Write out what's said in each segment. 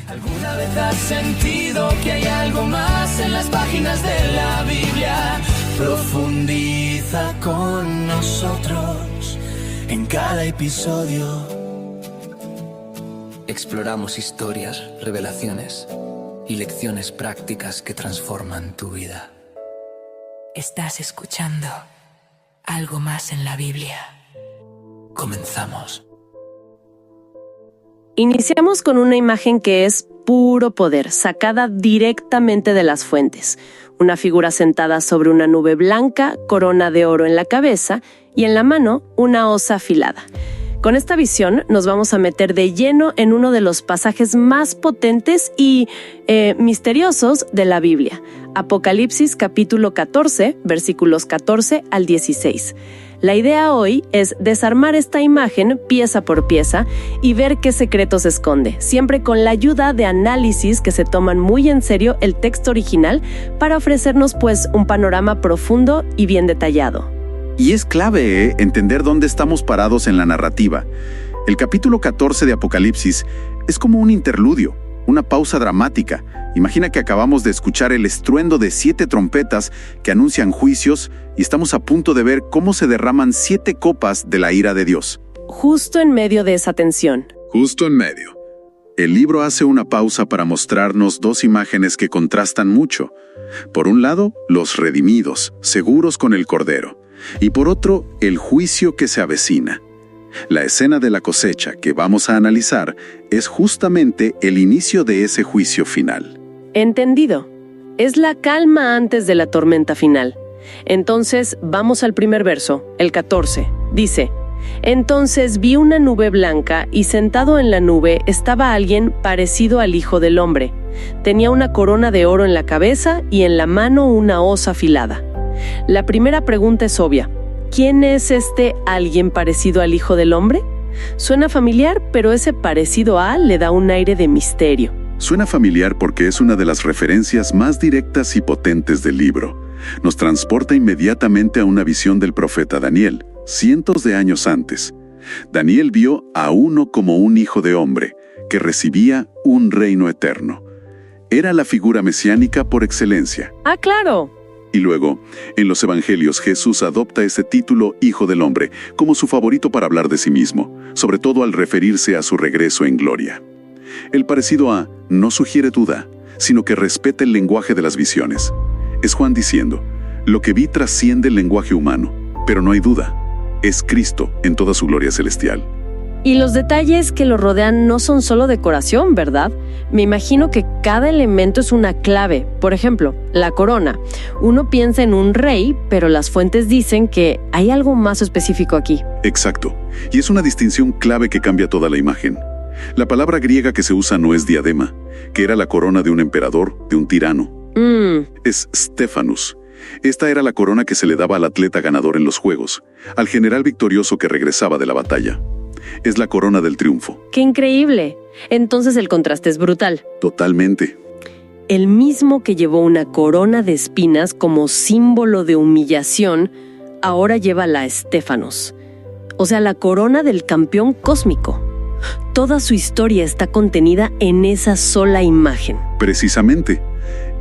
¿Alguna vez has sentido que hay algo más en las páginas de la Biblia? Profundiza con nosotros en cada episodio. Exploramos historias, revelaciones y lecciones prácticas que transforman tu vida. Estás escuchando Algo Más en la Biblia. Comenzamos. Iniciamos con una imagen que es puro poder, sacada directamente de las fuentes. Una figura sentada sobre una nube blanca, corona de oro en la cabeza y en la mano una hosa afilada. Con esta visión nos vamos a meter de lleno en uno de los pasajes más potentes y misteriosos de la Biblia. Apocalipsis capítulo 14, versículos 14 al 16. La idea hoy es desarmar esta imagen pieza por pieza y ver qué secretos esconde, siempre con la ayuda de análisis que se toman muy en serio el texto original para ofrecernos pues un panorama profundo y bien detallado. Y es clave, entender dónde estamos parados en la narrativa. El capítulo 14 de Apocalipsis es como un interludio, una pausa dramática. Imagina que acabamos de escuchar el estruendo de 7 trompetas que anuncian juicios y estamos a punto de ver cómo se derraman 7 copas de la ira de Dios. Justo en medio de esa tensión. Justo en medio. El libro hace una pausa para mostrarnos 2 imágenes que contrastan mucho. Por un lado, los redimidos, seguros con el Cordero. Y por otro, el juicio que se avecina. La escena de la cosecha que vamos a analizar es justamente el inicio de ese juicio final. Entendido. Es la calma antes de la tormenta final. Entonces, vamos al primer verso, el 14. Dice: Entonces vi una nube blanca y sentado en la nube estaba alguien parecido al Hijo del Hombre. Tenía una corona de oro en la cabeza y en la mano una hoz afilada. La primera pregunta es obvia. ¿Quién es este alguien parecido al Hijo del Hombre? Suena familiar, pero ese parecido a le da un aire de misterio. Suena familiar porque es una de las referencias más directas y potentes del libro. Nos transporta inmediatamente a una visión del profeta Daniel, cientos de años antes. Daniel vio a uno como un hijo de hombre, que recibía un reino eterno. Era la figura mesiánica por excelencia. ¡Ah, claro! Y luego, en los evangelios, Jesús adopta ese título Hijo del Hombre como su favorito para hablar de sí mismo, sobre todo al referirse a su regreso en gloria. El parecido a no sugiere duda, sino que respeta el lenguaje de las visiones. Es Juan diciendo: lo que vi trasciende el lenguaje humano, pero no hay duda, es Cristo en toda su gloria celestial. Y los detalles que lo rodean no son solo decoración, ¿verdad? Me imagino que cada elemento es una clave. Por ejemplo, la corona. Uno piensa en un rey, pero las fuentes dicen que hay algo más específico aquí. Exacto. Y es una distinción clave que cambia toda la imagen. La palabra griega que se usa no es diadema, que era la corona de un emperador, de un tirano. Es Stephanus. Esta era la corona que se le daba al atleta ganador en los juegos, al general victorioso que regresaba de la batalla. Es la corona del triunfo. ¡Qué increíble! Entonces el contraste es brutal. Totalmente. El mismo que llevó una corona de espinas como símbolo de humillación, ahora lleva la Stephanos. O sea, la corona del campeón cósmico. Toda su historia está contenida en esa sola imagen. Precisamente.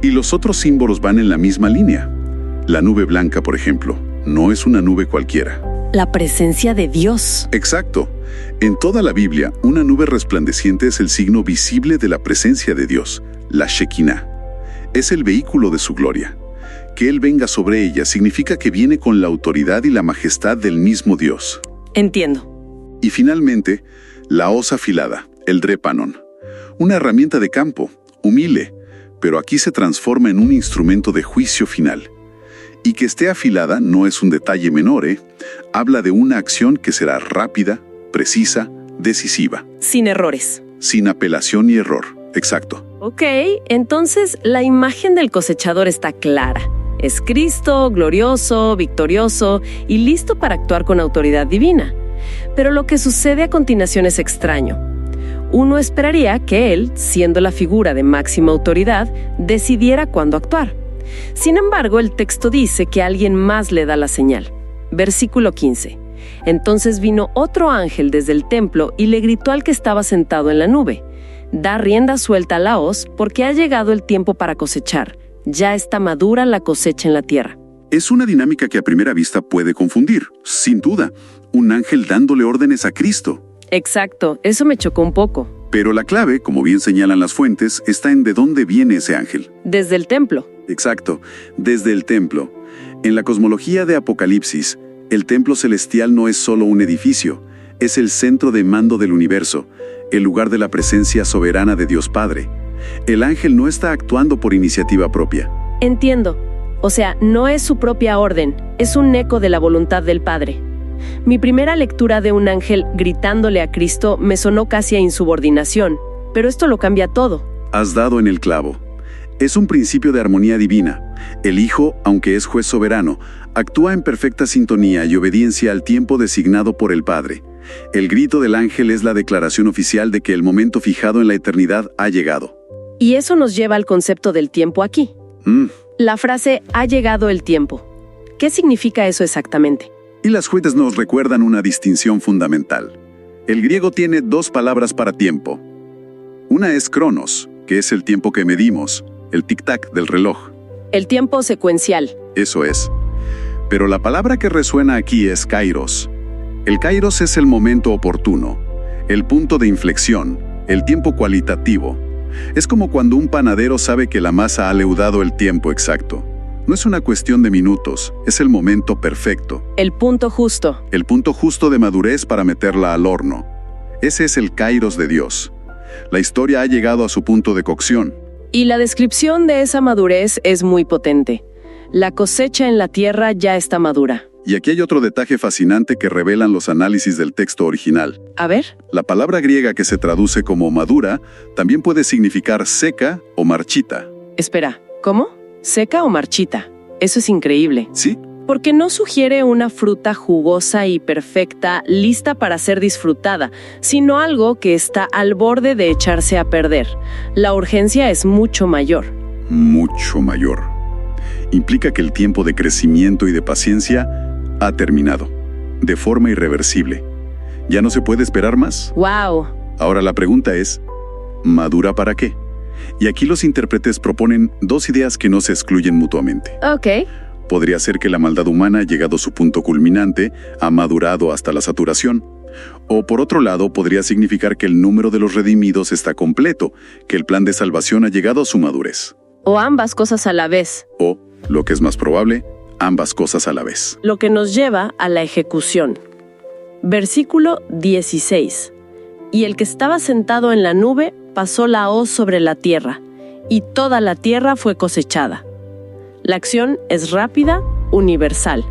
Y los otros símbolos van en la misma línea. La nube blanca, por ejemplo, no es una nube cualquiera. La presencia de Dios. Exacto. En toda la Biblia, una nube resplandeciente es el signo visible de la presencia de Dios, la Shekinah. Es el vehículo de su gloria. Que Él venga sobre ella significa que viene con la autoridad y la majestad del mismo Dios. Entiendo. Y finalmente, la hoz afilada, el drépanon. Una herramienta de campo, humilde, pero aquí se transforma en un instrumento de juicio final. Y que esté afilada no es un detalle menor, Habla de una acción que será rápida, precisa, decisiva. Sin errores. Sin apelación ni error. Exacto. Ok, entonces la imagen del cosechador está clara. Es Cristo, glorioso, victorioso y listo para actuar con autoridad divina. Pero lo que sucede a continuación es extraño. Uno esperaría que él, siendo la figura de máxima autoridad, decidiera cuándo actuar. Sin embargo, el texto dice que alguien más le da la señal. Versículo 15. Entonces vino otro ángel desde el templo y le gritó al que estaba sentado en la nube: Da rienda suelta a la hoz porque ha llegado el tiempo para cosechar. Ya está madura la cosecha en la tierra. Es una dinámica que a primera vista puede confundir, sin duda. Un ángel dándole órdenes a Cristo. Exacto, eso me chocó un poco. Pero la clave, como bien señalan las fuentes, está en de dónde viene ese ángel. Desde el templo. Exacto, desde el templo. En la cosmología de Apocalipsis, el templo celestial no es solo un edificio, es el centro de mando del universo, el lugar de la presencia soberana de Dios Padre. El ángel no está actuando por iniciativa propia. Entiendo. O sea, no es su propia orden, es un eco de la voluntad del Padre. Mi primera lectura de un ángel gritándole a Cristo me sonó casi a insubordinación, pero esto lo cambia todo. Has dado en el clavo. Es un principio de armonía divina. El Hijo, aunque es juez soberano, actúa en perfecta sintonía y obediencia al tiempo designado por el Padre. El grito del ángel es la declaración oficial de que el momento fijado en la eternidad ha llegado. Y eso nos lleva al concepto del tiempo aquí. La frase «ha llegado el tiempo». ¿Qué significa eso exactamente? Y las fuentes nos recuerdan una distinción fundamental. El griego tiene dos palabras para tiempo. Una es cronos, que es el tiempo que medimos, el tic-tac del reloj. El tiempo secuencial. Eso es. Pero la palabra que resuena aquí es kairos. El kairos es el momento oportuno, el punto de inflexión, el tiempo cualitativo. Es como cuando un panadero sabe que la masa ha leudado el tiempo exacto. No es una cuestión de minutos, es el momento perfecto. El punto justo. El punto justo de madurez para meterla al horno. Ese es el kairos de Dios. La historia ha llegado a su punto de cocción. Y la descripción de esa madurez es muy potente. La cosecha en la tierra ya está madura. Y aquí hay otro detalle fascinante que revelan los análisis del texto original. A ver. La palabra griega que se traduce como madura también puede significar seca o marchita. Espera, ¿cómo? ¿Seca o marchita? Eso es increíble. Sí. Porque no sugiere una fruta jugosa y perfecta, lista para ser disfrutada, sino algo que está al borde de echarse a perder. La urgencia es mucho mayor. Mucho mayor. Implica que el tiempo de crecimiento y de paciencia ha terminado, de forma irreversible. ¿Ya no se puede esperar más? ¡Wow! Ahora la pregunta es, ¿madura para qué? Y aquí los intérpretes proponen dos ideas que no se excluyen mutuamente. Ok. Podría ser que la maldad humana, llegado a su punto culminante, ha madurado hasta la saturación. O por otro lado, podría significar que el número de los redimidos está completo, que el plan de salvación ha llegado a su madurez. O ambas cosas a la vez. O, lo que es más probable, ambas cosas a la vez. Lo que nos lleva a la ejecución. Versículo 16. Y el que estaba sentado en la nube pasó la hoz sobre la tierra, y toda la tierra fue cosechada. La acción es rápida, universal.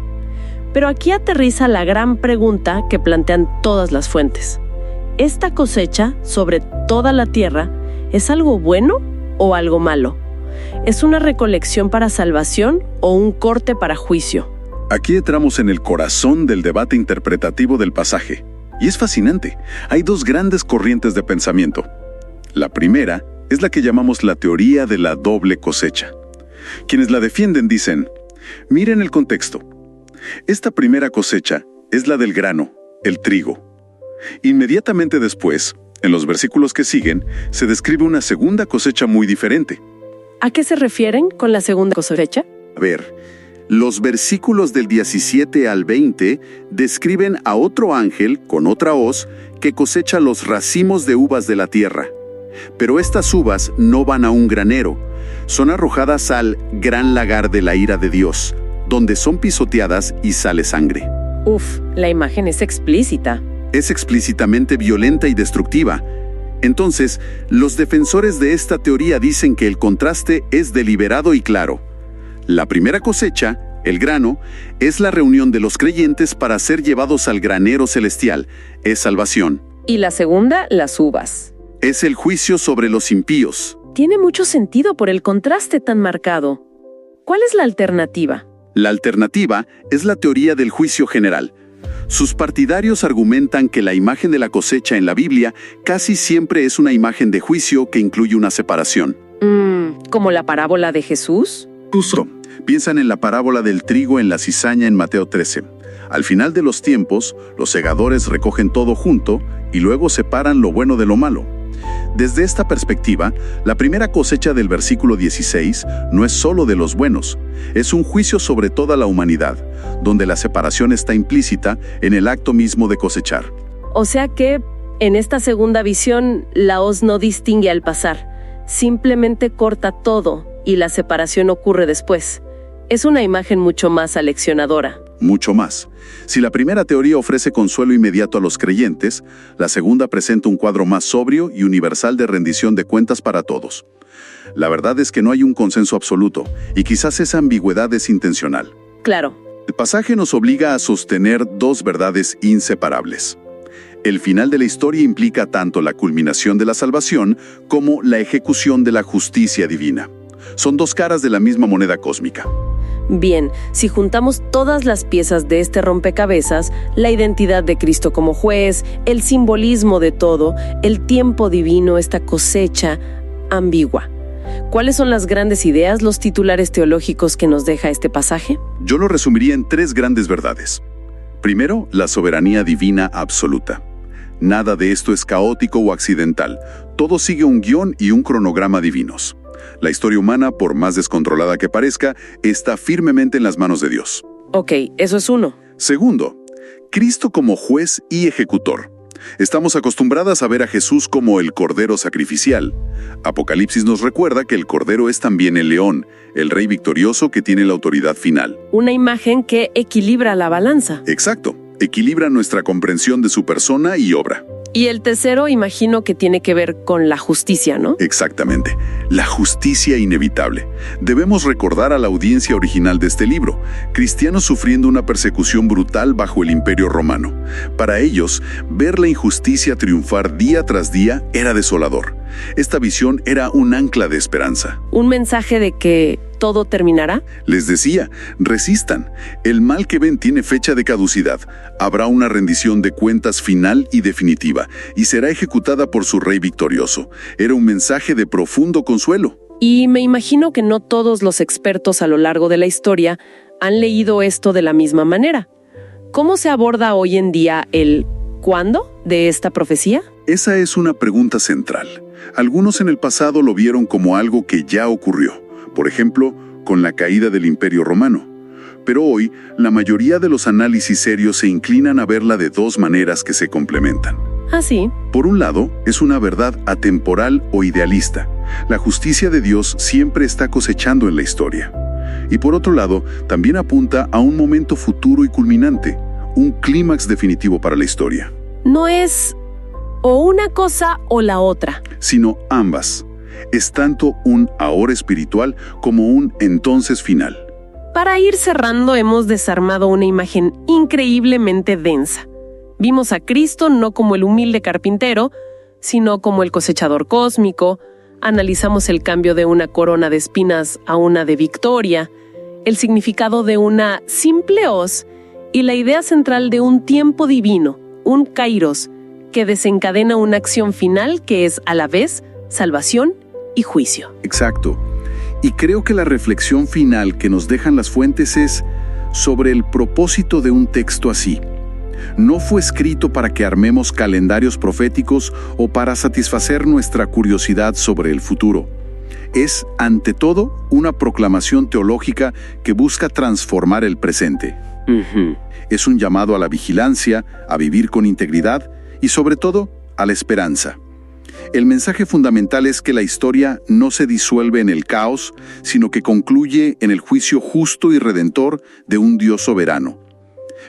Pero aquí aterriza la gran pregunta que plantean todas las fuentes. ¿Esta cosecha sobre toda la tierra es algo bueno o algo malo? ¿Es una recolección para salvación o un corte para juicio? Aquí entramos en el corazón del debate interpretativo del pasaje. Y es fascinante. Hay dos grandes corrientes de pensamiento. La primera es la que llamamos la teoría de la doble cosecha. Quienes la defienden dicen, miren el contexto. Esta primera cosecha es la del grano, el trigo. Inmediatamente después, en los versículos que siguen, se describe una segunda cosecha muy diferente. ¿A qué se refieren con la segunda cosecha? A ver, los versículos del 17 al 20 describen a otro ángel con otra hoz que cosecha los racimos de uvas de la tierra. Pero estas uvas no van a un granero, son arrojadas al gran lagar de la ira de Dios, donde son pisoteadas y sale sangre. Uf, la imagen es explícita. Es explícitamente violenta y destructiva. Entonces, los defensores de esta teoría dicen que el contraste es deliberado y claro. La primera cosecha, el grano, es la reunión de los creyentes para ser llevados al granero celestial, es salvación. Y la segunda, las uvas. Es el juicio sobre los impíos. Tiene mucho sentido por el contraste tan marcado. ¿Cuál es la alternativa? La alternativa es la teoría del juicio general. Sus partidarios argumentan que la imagen de la cosecha en la Biblia casi siempre es una imagen de juicio que incluye una separación. ¿Como la parábola de Jesús? Justo. Piensan en la parábola del trigo en la cizaña en Mateo 13. Al final de los tiempos, los segadores recogen todo junto y luego separan lo bueno de lo malo. Desde esta perspectiva, la primera cosecha del versículo 16 no es solo de los buenos, es un juicio sobre toda la humanidad, donde la separación está implícita en el acto mismo de cosechar. O sea que, en esta segunda visión, la hoz no distingue al pasar, simplemente corta todo y la separación ocurre después. Es una imagen mucho más aleccionadora. Mucho más. Si la primera teoría ofrece consuelo inmediato a los creyentes, la segunda presenta un cuadro más sobrio y universal de rendición de cuentas para todos. La verdad es que no hay un consenso absoluto, y quizás esa ambigüedad es intencional. Claro. El pasaje nos obliga a sostener dos verdades inseparables. El final de la historia implica tanto la culminación de la salvación como la ejecución de la justicia divina. Son dos caras de la misma moneda cósmica. Bien, si juntamos todas las piezas de este rompecabezas, la identidad de Cristo como juez, el simbolismo de todo, el tiempo divino, esta cosecha ambigua. ¿Cuáles son las grandes ideas, los titulares teológicos que nos deja este pasaje? Yo lo resumiría en tres grandes verdades. Primero, la soberanía divina absoluta. Nada de esto es caótico o accidental. Todo sigue un guión y un cronograma divinos. La historia humana, por más descontrolada que parezca, está firmemente en las manos de Dios. Ok, eso es uno. Segundo, Cristo como juez y ejecutor. Estamos acostumbradas a ver a Jesús como el Cordero sacrificial. Apocalipsis nos recuerda que el Cordero es también el león, el rey victorioso que tiene la autoridad final. Una imagen que equilibra la balanza. Exacto, equilibra nuestra comprensión de su persona y obra. Y el tercero, imagino que tiene que ver con la justicia, ¿no? Exactamente, la justicia inevitable. Debemos recordar a la audiencia original de este libro, cristianos sufriendo una persecución brutal bajo el Imperio Romano. Para ellos, ver la injusticia triunfar día tras día era desolador. Esta visión era un ancla de esperanza. Un mensaje de que todo terminará. Les decía, resistan. El mal que ven tiene fecha de caducidad. Habrá una rendición de cuentas final y definitiva, y será ejecutada por su rey victorioso. Era un mensaje de profundo consuelo. Y me imagino que no todos los expertos a lo largo de la historia han leído esto de la misma manera. ¿Cómo se aborda hoy en día el ¿cuándo de esta profecía? Esa es una pregunta central. Algunos en el pasado lo vieron como algo que ya ocurrió, por ejemplo, con la caída del Imperio Romano. Pero hoy, la mayoría de los análisis serios se inclinan a verla de dos maneras que se complementan. Ah, sí. Por un lado, es una verdad atemporal o idealista. La justicia de Dios siempre está cosechando en la historia. Y por otro lado, también apunta a un momento futuro y culminante, un clímax definitivo para la historia. No es o una cosa o la otra, sino ambas. Es tanto un ahora espiritual como un entonces final. Para ir cerrando, hemos desarmado una imagen increíblemente densa. Vimos a Cristo no como el humilde carpintero, sino como el cosechador cósmico. Analizamos el cambio de una corona de espinas a una de victoria, el significado de una simple hoz y la idea central de un tiempo divino, un kairos, que desencadena una acción final que es a la vez salvación y juicio. Exacto. Y creo que la reflexión final que nos dejan las fuentes es sobre el propósito de un texto así. No fue escrito para que armemos calendarios proféticos o para satisfacer nuestra curiosidad sobre el futuro. Es, ante todo, una proclamación teológica que busca transformar el presente. Es un llamado a la vigilancia, a vivir con integridad y, sobre todo, a la esperanza. El mensaje fundamental es que la historia no se disuelve en el caos, sino que concluye en el juicio justo y redentor de un Dios soberano.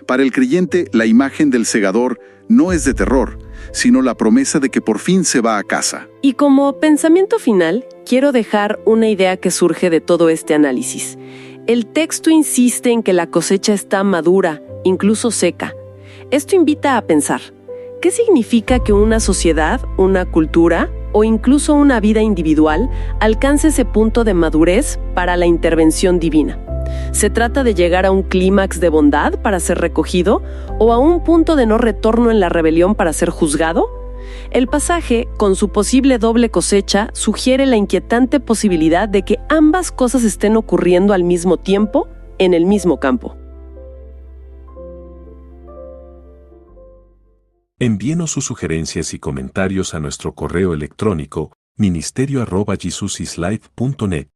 Para el creyente, la imagen del segador no es de terror, sino la promesa de que por fin se va a casa. Y como pensamiento final, quiero dejar una idea que surge de todo este análisis. El texto insiste en que la cosecha está madura, incluso seca. Esto invita a pensar, ¿qué significa que una sociedad, una cultura o incluso una vida individual alcance ese punto de madurez para la intervención divina? ¿Se trata de llegar a un clímax de bondad para ser recogido o a un punto de no retorno en la rebelión para ser juzgado? El pasaje, con su posible doble cosecha, sugiere la inquietante posibilidad de que ambas cosas estén ocurriendo al mismo tiempo en el mismo campo. Envíenos sus sugerencias y comentarios a nuestro correo electrónico ministerio@jesusislife.net.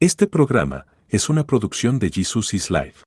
Este programa es una producción de Jesus is Life.